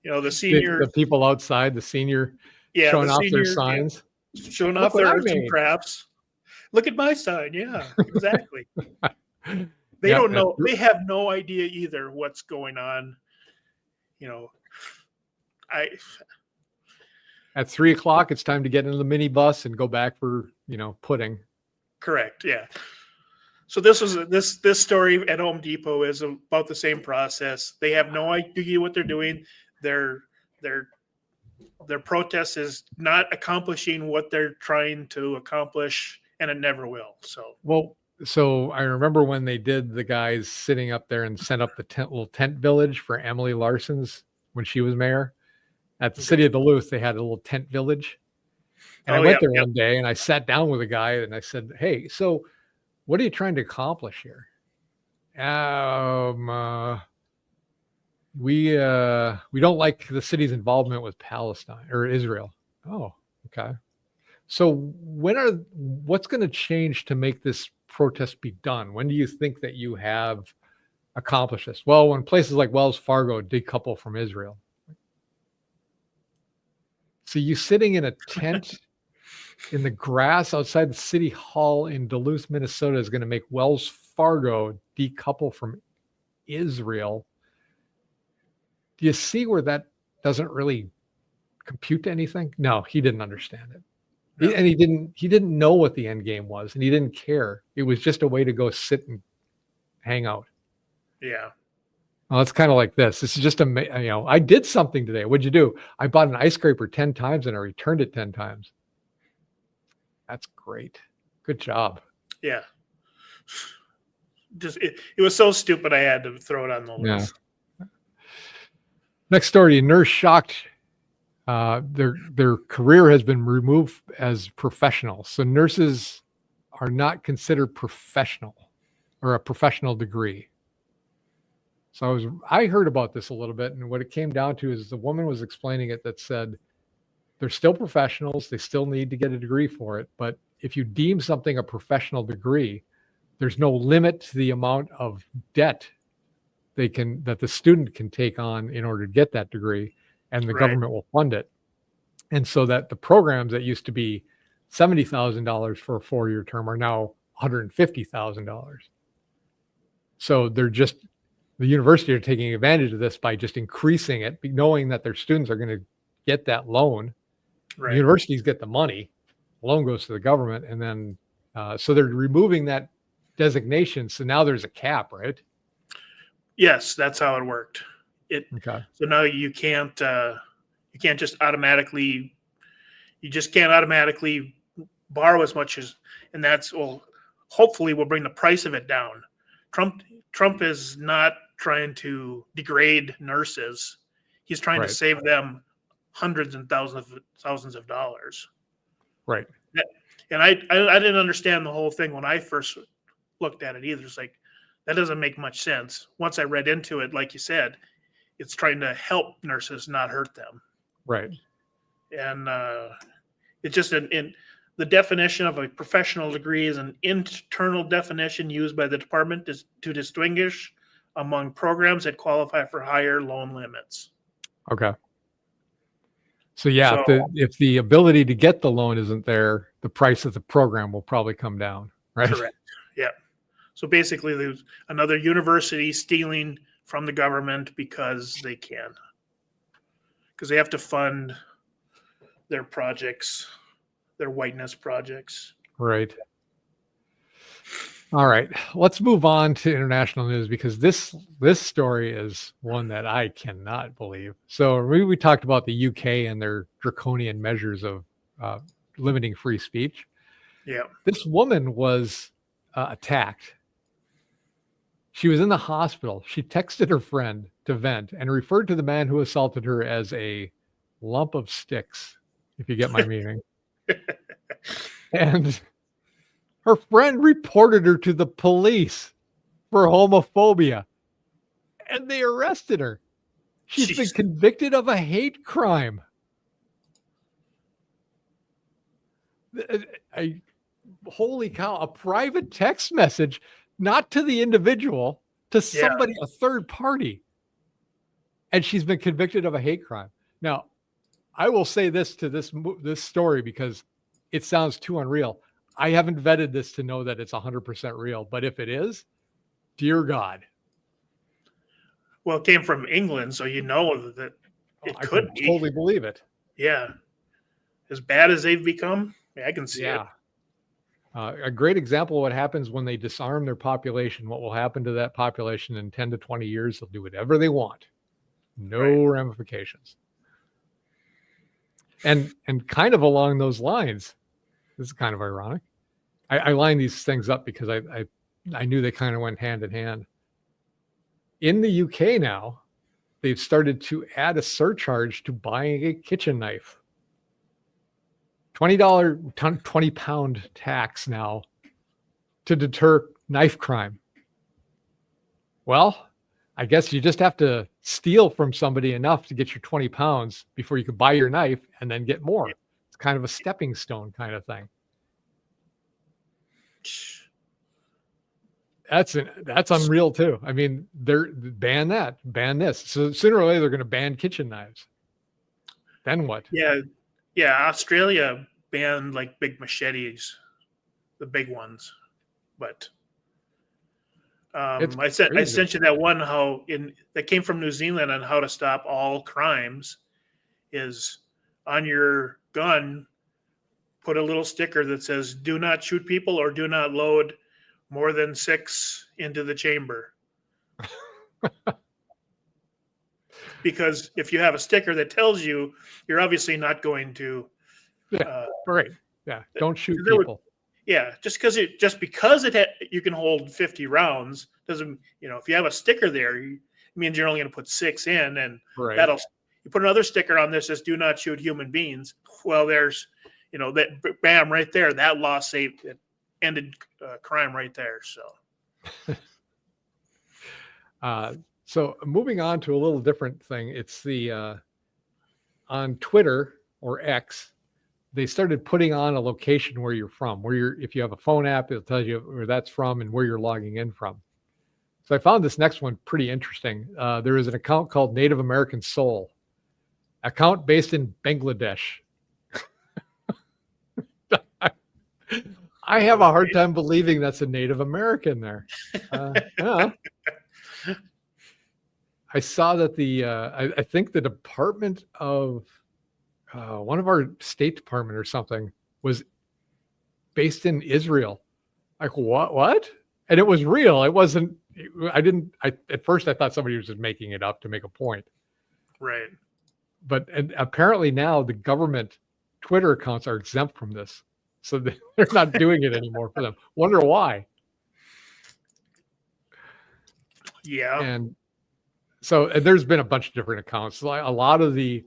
The senior, the people outside, the senior showing off their signs, showing off their arts and crafts. Look at my sign. Yeah, exactly. They don't know. They have no idea either what's going on. At 3:00, it's time to get into the minibus and go back for pudding. Correct. Yeah. So this story at Home Depot is about the same process. They have no idea what they're doing. Their protest is not accomplishing what they're trying to accomplish, and it never will. So I remember when they did the guys sitting up there and set up the little tent village for Emily Larson's when she was mayor at the city of Duluth. They had a little tent village, and I went there one day and I sat down with a guy and I said, "Hey, so what are you trying to accomplish here?" We don't like the city's involvement with Palestine or Israel. Oh, okay. So what's going to change to make this protest be done? When do you think that you have accomplished this? Well, when places like Wells Fargo decouple from Israel. So you sitting in a tent in the grass outside the city hall in Duluth, Minnesota is going to make Wells Fargo decouple from Israel. Do you see where that doesn't really compute to anything? No, he didn't understand it. No. And he didn't know what the end game was, and he didn't care. It was just a way to go sit and hang out. Yeah. Well, it's kind of like this. This is just I did something today. What'd you do? I bought an ice scraper 10 times and I returned it 10 times. That's great. Good job. Yeah. Just it was so stupid I had to throw it on the list. Yeah. Next story, nurse shocked. Their career has been removed as professionals. So nurses are not considered professional or a professional degree. So I heard about this a little bit, and what it came down to is the woman was explaining it that said they're still professionals, they still need to get a degree for it, but if you deem something a professional degree, there's no limit to the amount of debt that the student can take on in order to get that degree, and the Right. government will fund it. And so that the programs that used to be $70,000 for a 4-year term are now $150,000. So the university are taking advantage of this by just increasing it, knowing that their students are going to get that loan. Right. The universities get the money, the loan goes to the government, and then so they're removing that designation. So now there's a cap, right? Yes, that's how it worked. Okay. So now you can't just automatically borrow as much as, and that's, well, hopefully will bring the price of it down. Trump is not trying to degrade nurses. He's trying to Right. save them hundreds and thousands of dollars. Right. And I didn't understand the whole thing when I first looked at it either. It's like, that doesn't make much sense. Once I read into it, like you said, it's trying to help nurses, not hurt them. Right. And it's just in the definition of a professional degree is an internal definition used by the department to distinguish among programs that qualify for higher loan limits. Okay. So yeah, if the ability to get the loan isn't there, the price of the program will probably come down, right? Correct. Yeah. So basically, there's another university stealing from the government because they can, because they have to fund their projects, their whiteness projects. Right. All right. Let's move on to international news, because this story is one that I cannot believe. So we talked about the UK and their draconian measures of limiting free speech. Yeah. This woman was attacked. She was in the hospital. She texted her friend to vent and referred to the man who assaulted her as a lump of sticks, if you get my meaning. And her friend reported her to the police for homophobia, and they arrested her. She's been convicted of a hate crime. Holy cow, a private text message, not to the individual, to somebody, a third party. And she's been convicted of a hate crime. Now, I will say this to this story because it sounds too unreal. I haven't vetted this to know that it's 100% real, but if it is, dear God. Well, it came from England, so you know that it could be. Totally believe it. Yeah. As bad as they've become, I can see it. A great example of what happens when they disarm their population. What will happen to that population in 10 to 20 years? They'll do whatever they want. No ramifications. And kind of along those lines, this is kind of ironic. I line these things up because I knew they kind of went hand in hand. In the UK now, they've started to add a surcharge to buying a kitchen knife. $20, 20-pound tax now to deter knife crime. Well, I guess you just have to steal from somebody enough to get your 20 pounds before you can buy your knife and then get more. It's kind of a stepping stone kind of thing. That's unreal too. I mean, they're ban this. So sooner or later they're going to ban kitchen knives. Then what? Yeah. Australia banned like big machetes, the big ones, but I sent you that one that came from New Zealand on how to stop all crimes. Is on your gun, put a little sticker that says "Do not shoot people" or "Do not load more than 6 into the chamber." Because if you have a sticker that tells you, you're obviously not going to. Don't shoot people. Just because you can hold 50 rounds doesn't, if you have a sticker there, it means you're only going to put 6 in, and you put another sticker on this that says "Do not shoot human beings." Well, there's, that bam right there, that law ended crime right there. So. So moving on to a little different thing. It's the on Twitter or X, they started putting on a location where you're from, if you have a phone app, it'll tell you where that's from and where you're logging in from. So I found this next one pretty interesting. There is an account called Native American Soul, account based in Bangladesh. I have a hard time believing that's a Native American there. Yeah. I saw that I think the Department of one of our State Department or something was based in Israel. Like what? And it was real. It wasn't. At first I thought somebody was just making it up to make a point. Right. But and apparently now the government Twitter accounts are exempt from this, so they're not doing it anymore for them. Wonder why? Yeah. And so there's been a bunch of different accounts. Like a lot of the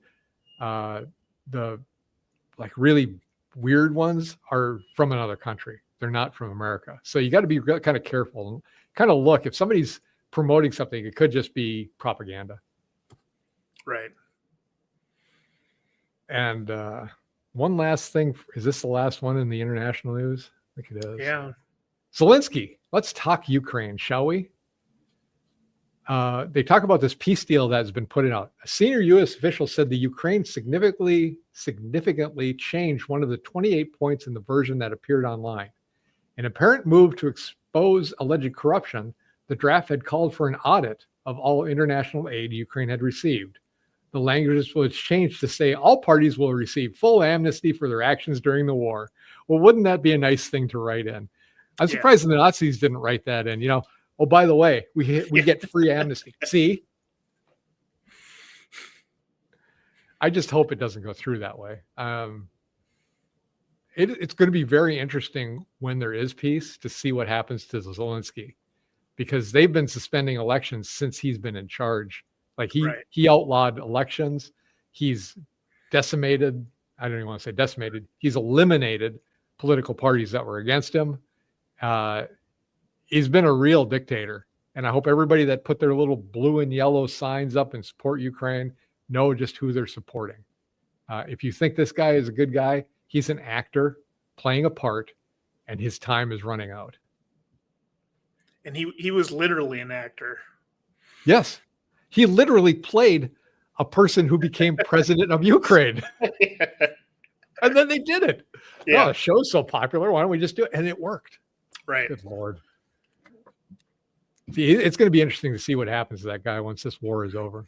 like really weird ones are from another country. They're not from America. So you got to be kind of careful and kind of look. If somebody's promoting something, it could just be propaganda. Right. And one last thing. Is this the last one in the international news? I think it is. Yeah. Zelensky. Let's talk Ukraine, shall we? They talk about this peace deal that has been put out. A senior U.S. official said the Ukraine significantly changed one of the 28 points in the version that appeared online. An apparent move to expose alleged corruption, the draft had called for an audit of all international aid Ukraine had received. The language was changed to say all parties will receive full amnesty for their actions during the war. Well, wouldn't that be a nice thing to write in? I'm surprised the Nazis didn't write that in. Oh, by the way, we get free amnesty. See? I just hope it doesn't go through that way. It's going to be very interesting when there is peace to see what happens to Zelensky, because they've been suspending elections since he's been in charge. Like he outlawed elections. He's decimated. I don't even want to say decimated. He's eliminated political parties that were against him. He's been a real dictator. And I hope everybody that put their little blue and yellow signs up and support Ukraine know just who they're supporting. If you think this guy is a good guy, he's an actor playing a part, and his time is running out. And he was literally an actor. Yes. He literally played a person who became president of Ukraine. And then they did it. Yeah. Oh, the show's so popular. Why don't we just do it? And it worked. Right. Good Lord. See, it's going to be interesting to see what happens to that guy once this war is over.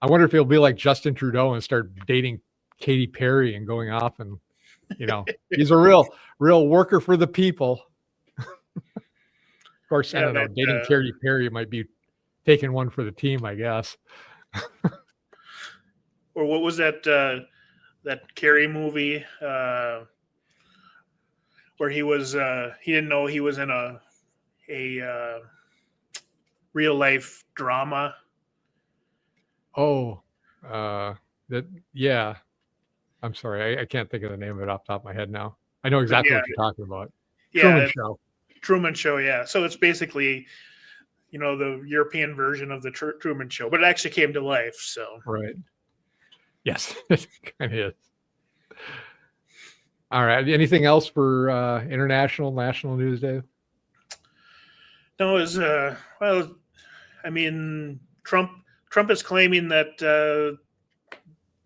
I wonder if he'll be like Justin Trudeau and start dating Katy Perry and going off and, he's a real worker for the people. Of course, I don't know. Dating Katy Perry might be taking one for the team, I guess. Or what was that Carrie movie where he was he didn't know he was in a real life drama? Oh, I'm sorry. I can't think of the name of it off the top of my head now. I know exactly what you're talking about. Truman Show. Yeah. So it's basically, the European version of the Truman Show, but it actually came to life. So. Right. Yes, it kind of is. All right. Anything else for national news, Dave? No, it was, Trump is claiming that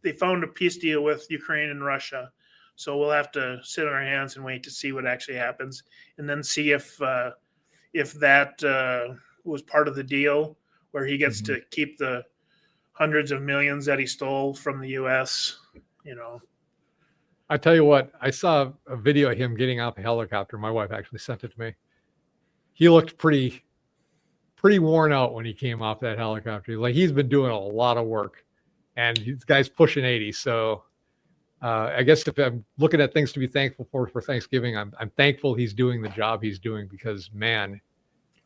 they found a peace deal with Ukraine and Russia. So we'll have to sit on our hands and wait to see what actually happens, and then see if that was part of the deal where he gets to keep the hundreds of millions that he stole from the U.S. I tell you what, I saw a video of him getting off a helicopter. My wife actually sent it to me. He looked pretty worn out when he came off that helicopter. Like, he's been doing a lot of work, and this guy's pushing 80. So I guess if I'm looking at things to be thankful for Thanksgiving, I'm thankful he's doing the job he's doing, because, man,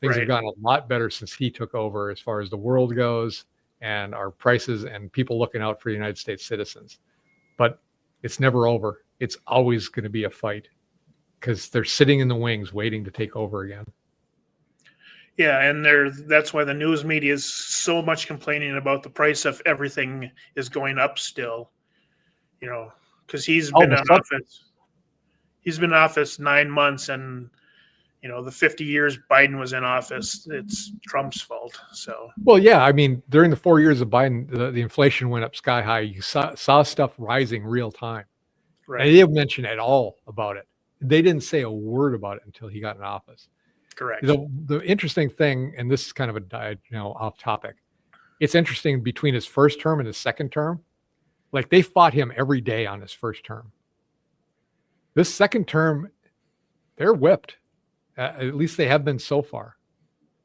things have gotten a lot better since he took over as far as the world goes and our prices and people looking out for United States citizens. But it's never over. It's always going to be a fight, because they're sitting in the wings waiting to take over again. Yeah, and that's why the news media is so much complaining about the price of everything is going up still. Because he's All been of a in sudden, office. He's been in office 9 months, and the 50 years Biden was in office, it's Trump's fault. So well, yeah, I mean, during the 4 years of Biden, the inflation went up sky high. You saw stuff rising real time. And they right, didn't mention at all about it. They didn't say a word about it until he got in office. correct. The interesting thing, and this is kind of off topic. It's interesting between his first term and his second term. Like they fought him every day on his first term. This second term, they're whipped. At least they have been so far.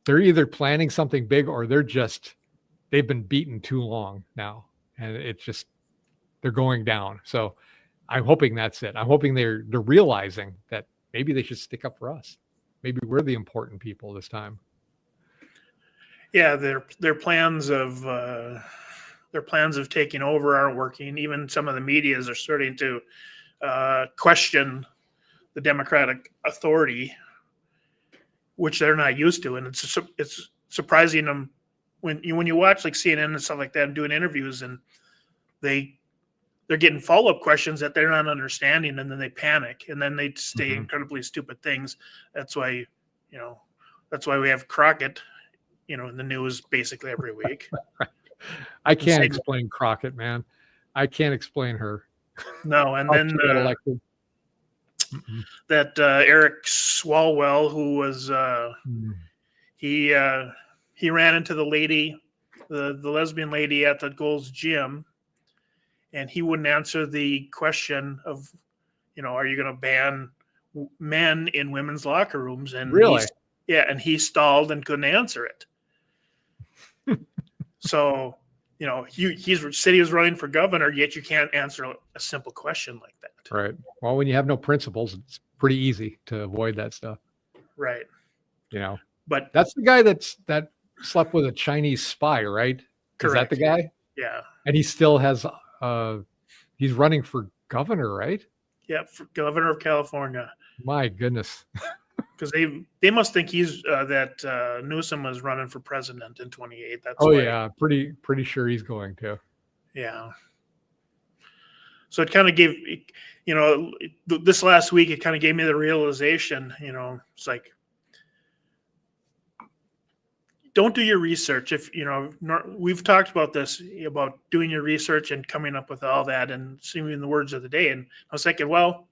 They're either planning something big or they've been beaten too long now, and they're going down. So I'm hoping that's it. I'm hoping they're realizing that maybe they should stick up for us. Maybe we're the important people this time. Yeah, their plans of taking over aren't working. Even some of the medias are starting to question the Democratic authority, which they're not used to, and it's surprising them when you watch like CNN and stuff like that and doing interviews, and they're getting follow-up questions that they're not understanding, and then they panic, and then they say incredibly stupid things. That's why we have Crockett, in the news basically every week. I can't explain Crockett, man. I can't explain her. No, and then that Eric Swalwell, who was he ran into the lady, the lesbian lady at the Gold's Gym, and he wouldn't answer the question of, are you going to ban men in women's locker rooms? And really, and he stalled and couldn't answer it. So, he said he was running for governor, yet you can't answer a simple question like that. Right. Well, when you have no principles, it's pretty easy to avoid that stuff. Right. But that's the guy that slept with a Chinese spy, right? Correct. Is that the guy? Yeah. And he still has, he's running for governor, right? Yeah, for governor of California. My goodness. Because they must think he's that Newsom was running for president in 28. That's yeah, pretty sure he's going to. Yeah. So it kind of gave, this last week, it kind of gave me the realization, it's like, don't do your research. If, we've talked about this, about doing your research and coming up with all that and seeing the words of the day. And I was thinking, well,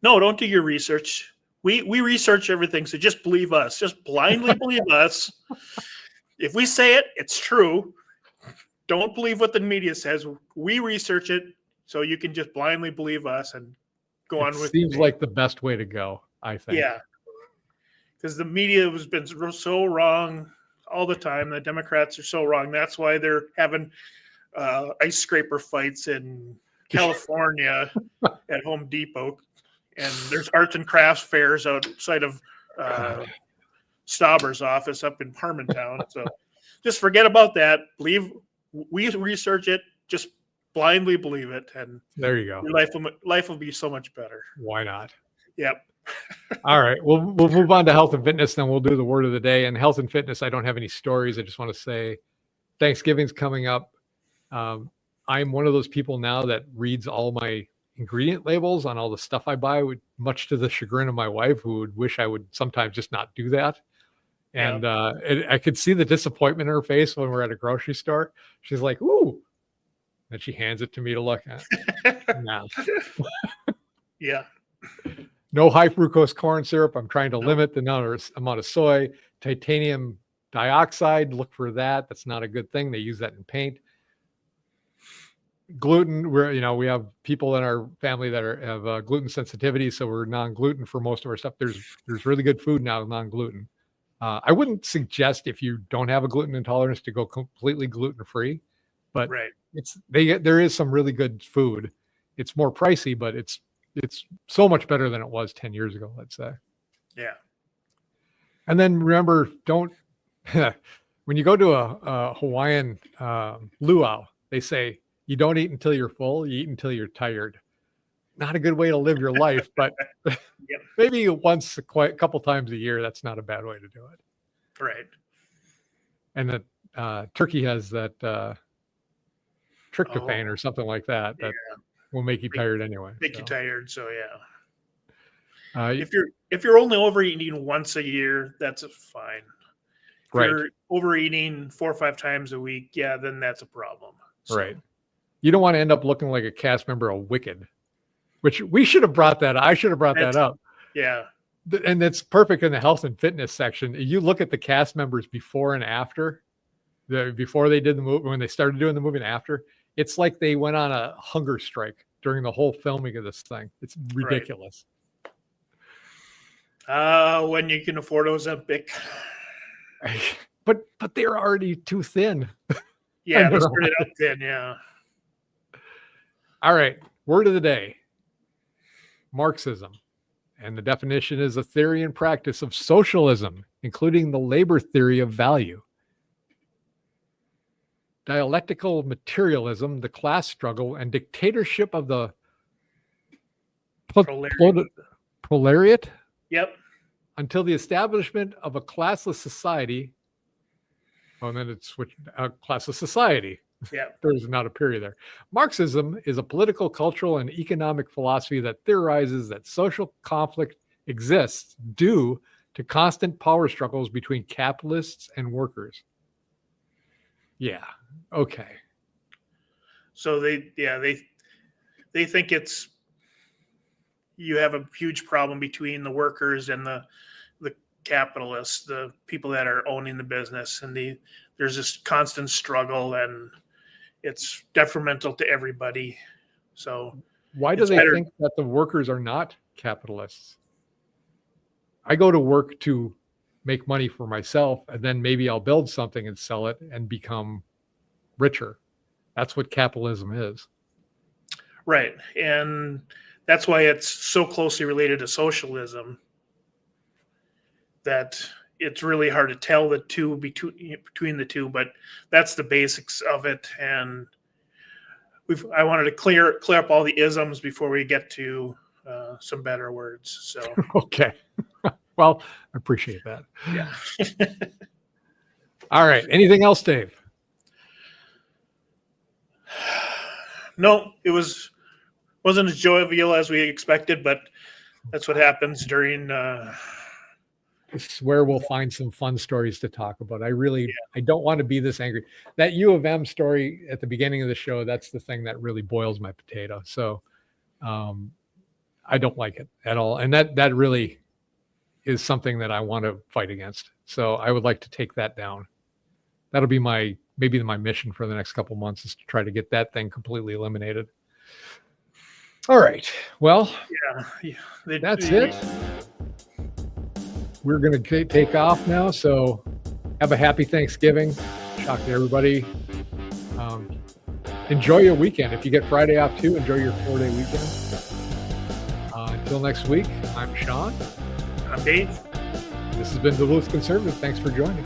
no, don't do your research. We research everything. So just believe us. Just blindly believe us. If we say it, it's true. Don't believe what the media says. We research it, so you can just blindly believe us and go on with it. Seems like the best way to go, I think. Yeah. Because the media has been so wrong all the time. The Democrats are so wrong. That's why they're having ice scraper fights in California at Home Depot. And there's arts and crafts fairs outside of Stauber's office up in Harmontown. So just forget about that. We research it. Just blindly believe it, and there you go. Your life will be so much better. Why not? Yep. All right, we'll move on to health and fitness, then we'll do the word of the day. And health and fitness, I don't have any stories. I just want to say Thanksgiving's coming up. I'm one of those people now that reads all my ingredient labels on all the stuff I buy, much to the chagrin of my wife, who would wish I would sometimes just not do that. And I could see the disappointment in her face when we're at a grocery store. She's like, "Ooh," and she hands it to me to look at. No. Yeah. No high fructose corn syrup. I'm trying to limit the amount of soy. Titanium dioxide, look for that. That's not a good thing. They use that in paint. Gluten, we have people in our family that have gluten sensitivity, so we're non-gluten for most of our stuff. There's really good food now non-gluten. I wouldn't suggest, if you don't have a gluten intolerance, to go completely gluten-free, but there is some really good food. It's more pricey, but it's so much better than it was 10 years ago, let's say. Yeah. And then remember, when you go to a Hawaiian luau, they say, you don't eat until you're full, you eat until you're tired. Not a good way to live your life, but maybe once a couple times a year, that's not a bad way to do it. Right. And that turkey has that tryptophan or something like that will make you tired anyway. Make you tired. So Uh, if you're only overeating once a year, that's fine. If right. you're overeating 4 or 5 times a week, then that's a problem. So. Right. You don't want to end up looking like a cast member of Wicked, which we should have brought that. I should have brought that up. Yeah. And it's perfect in the health and fitness section. You look at the cast members before and after, before they did the movie, when they started doing the movie and after, it's like they went on a hunger strike during the whole filming of this thing. It's ridiculous. When you can afford Ozempic. But they're already too thin. Yeah, they started out thin, yeah. All right, word of the day. Marxism. And the definition is a theory and practice of socialism, including the labor theory of value. Dialectical materialism, the class struggle, and dictatorship of the proletariat. Yep. Until the establishment of a classless society. Oh, and then it's a classless society. Yeah. There's not a period there. Marxism is a political, cultural, and economic philosophy that theorizes that social conflict exists due to constant power struggles between capitalists and workers. Yeah. Okay. So they think it's, you have a huge problem between the workers and the capitalists, the people that are owning the business, and there's this constant struggle, and it's detrimental to everybody. So why do they think that the workers are not capitalists? I go to work to make money for myself, and then maybe I'll build something and sell it and become richer. That's what capitalism is. Right. And that's why it's so closely related to socialism that it's really hard to tell the two between the two, but that's the basics of it. And I wanted to clear up all the isms before we get to some better words. So okay. Well, I appreciate that. Yeah. All right. Anything else, Dave? No, it wasn't as jovial as we expected, but that's what happens during. This is where we'll find some fun stories to talk about. I don't want to be this angry. That U of M story at the beginning of the show, that's the thing that really boils my potato. So I don't like it at all. And that really is something that I want to fight against. So I would like to take that down. That'll be maybe my mission for the next couple months, is to try to get that thing completely eliminated. All right. Well, that's it. We're going to take off now. So have a happy Thanksgiving. Shout to everybody. Enjoy your weekend. If you get Friday off too, enjoy your 4-day weekend. Until next week, I'm Sean. I'm Dave. This has been Duluth Conservative. Thanks for joining.